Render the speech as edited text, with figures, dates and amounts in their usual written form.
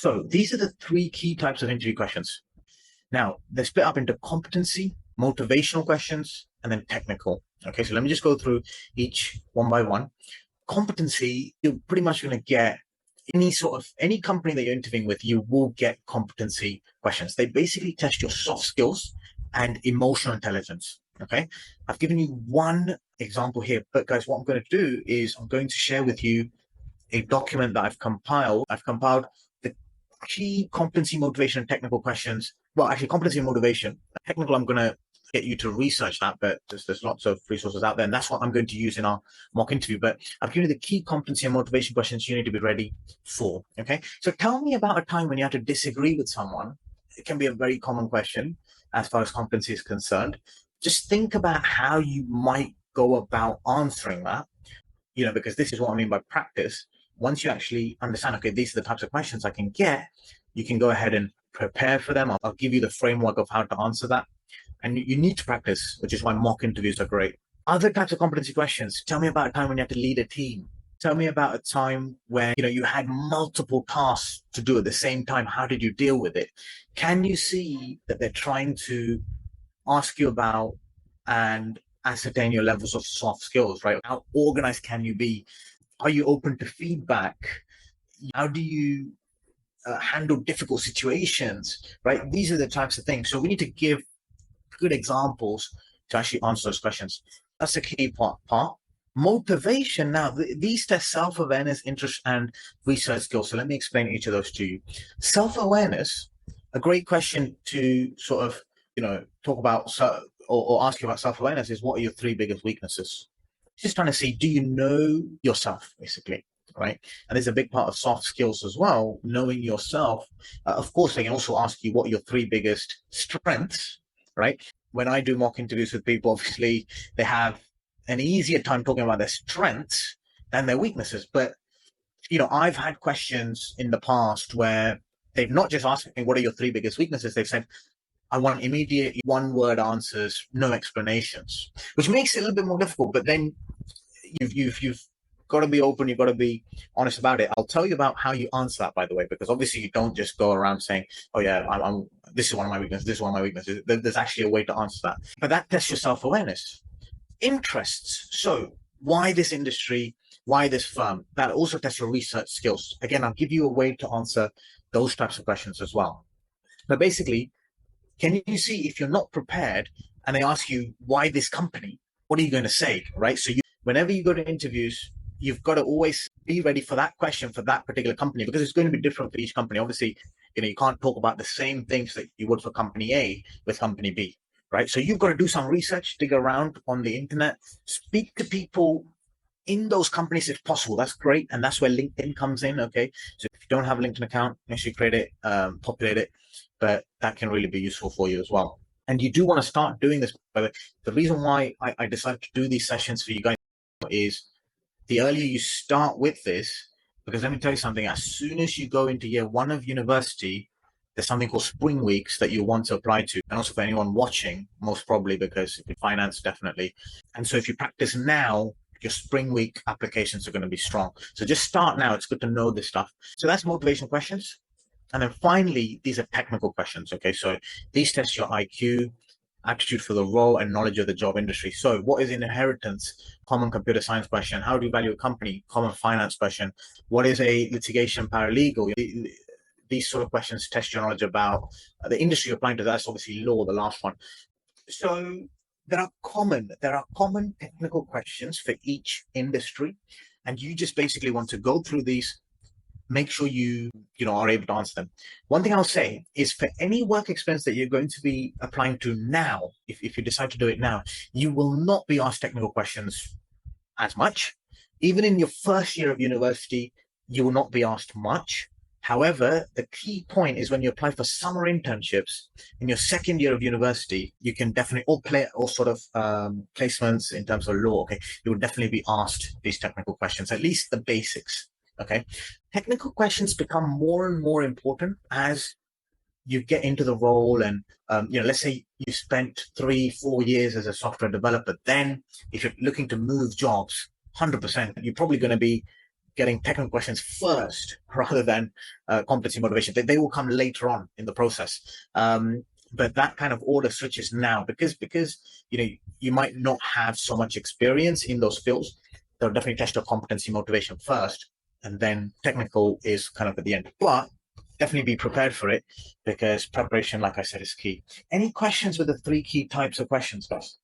So these are the three key types of interview questions. Now, they're split up into competency, motivational questions, and then technical. Okay, so let me just go through each one by one. Competency, you're pretty much going to get any company that you're interviewing with, you will get competency questions. They basically test your soft skills and emotional intelligence. Okay, I've given you one example here, but guys, what I'm going to do is I'm going to share with you a document that I've compiled. I've compiled the key competency, motivation, and technical questions. Well, actually, competency and motivation. Technical, I'm going to get you to research that, but there's lots of resources out there, and that's what I'm going to use in our mock interview. But I've given you the key competency and motivation questions you need to be ready for. Okay, so tell me about a time when you had to disagree with someone. It can be a very common question as far as competency is concerned. Just think about how you might go about answering that, because this is what I mean by practice. Once you actually understand, okay, these are the types of questions I can get, you can go ahead and prepare for them. I'll give you the framework of how to answer that. And you need to practice, which is why mock interviews are great. Other types of competency questions. Tell me about a time when you had to lead a team. Tell me about a time where, you had multiple tasks to do at the same time. How did you deal with it? Can you see that they're trying to ask you about and ascertain your levels of soft skills, right? How organized can you be? Are you open to feedback? How do you handle difficult situations, right? These are the types of things. So we need to give good examples to actually answer those questions. That's the key part. Motivation. Now, these test self-awareness, interest, and research skills. So let me explain each of those to you. Self-awareness, a great question to sort of, talk about or ask you about self-awareness is, what are your three biggest weaknesses? Just trying to see, do you know yourself, basically, right? And there's a big part of soft skills as well, knowing yourself. Of course, they can also ask you what are your three biggest strengths, right? When I do mock interviews with people, obviously they have an easier time talking about their strengths than their weaknesses. But, I've had questions in the past where they've not just asked me, what are your three biggest weaknesses? They've said, I want immediate one-word answers, no explanations, which makes it a little bit more difficult. But then you've got to be open. You've got to be honest about it. I'll tell you about how you answer that, by the way, because obviously you don't just go around saying, oh yeah, this is one of my weaknesses. This is one of my weaknesses. There's actually a way to answer that. But that tests your self-awareness. Interests. So why this industry? Why this firm? That also tests your research skills. Again, I'll give you a way to answer those types of questions as well. But basically, can you see, if you're not prepared and they ask you why this company, what are you going to say, right? So whenever you go to interviews, you've got to always be ready for that question for that particular company, because it's going to be different for each company. Obviously, you can't talk about the same things that you would for company A with company B, right? So you've got to do some research, dig around on the internet, speak to people in those companies if possible. That's great. And that's where LinkedIn comes in, okay? So if you don't have a LinkedIn account, make sure you create it, populate it, but that can really be useful for you as well. And you do want to start doing this. But the reason why I decided to do these sessions for you guys is the earlier you start with this, because let me tell you something, as soon as you go into year one of university, there's something called spring weeks that you want to apply to. And also for anyone watching, most probably, because if you finance, definitely. And so if you practice now, your spring week applications are going to be strong. So just start now. It's good to know this stuff. So that's motivation questions. And then finally, these are technical questions. Okay, so these test your IQ, aptitude for the role, and knowledge of the job industry. So what is inheritance? Common computer science question. How do you value a company? Common finance question. What is a litigation paralegal? These sort of questions test your knowledge about the industry you're applying to. That's obviously law, the last one. So there are common technical questions for each industry, and you just basically want to go through these, make sure you are able to answer them. One thing I'll say is, for any work experience that you're going to be applying to now, if you decide to do it now, you will not be asked technical questions as much. Even in your first year of university, you will not be asked much. However, the key point is when you apply for summer internships in your second year of university, you can definitely all sort of placements in terms of law. Okay, you will definitely be asked these technical questions, at least the basics. Okay, technical questions become more and more important as you get into the role. And let's say you spent 3-4 years as a software developer. Then, if you're looking to move jobs, 100%, you're probably going to be getting technical questions first rather than competency motivation. They will come later on in the process. But that kind of order switches now because you might not have so much experience in those fields. They'll definitely test your competency motivation first, and then technical is kind of at the end. But definitely be prepared for it because preparation, like I said, is key. Any questions with the three key types of questions, guys?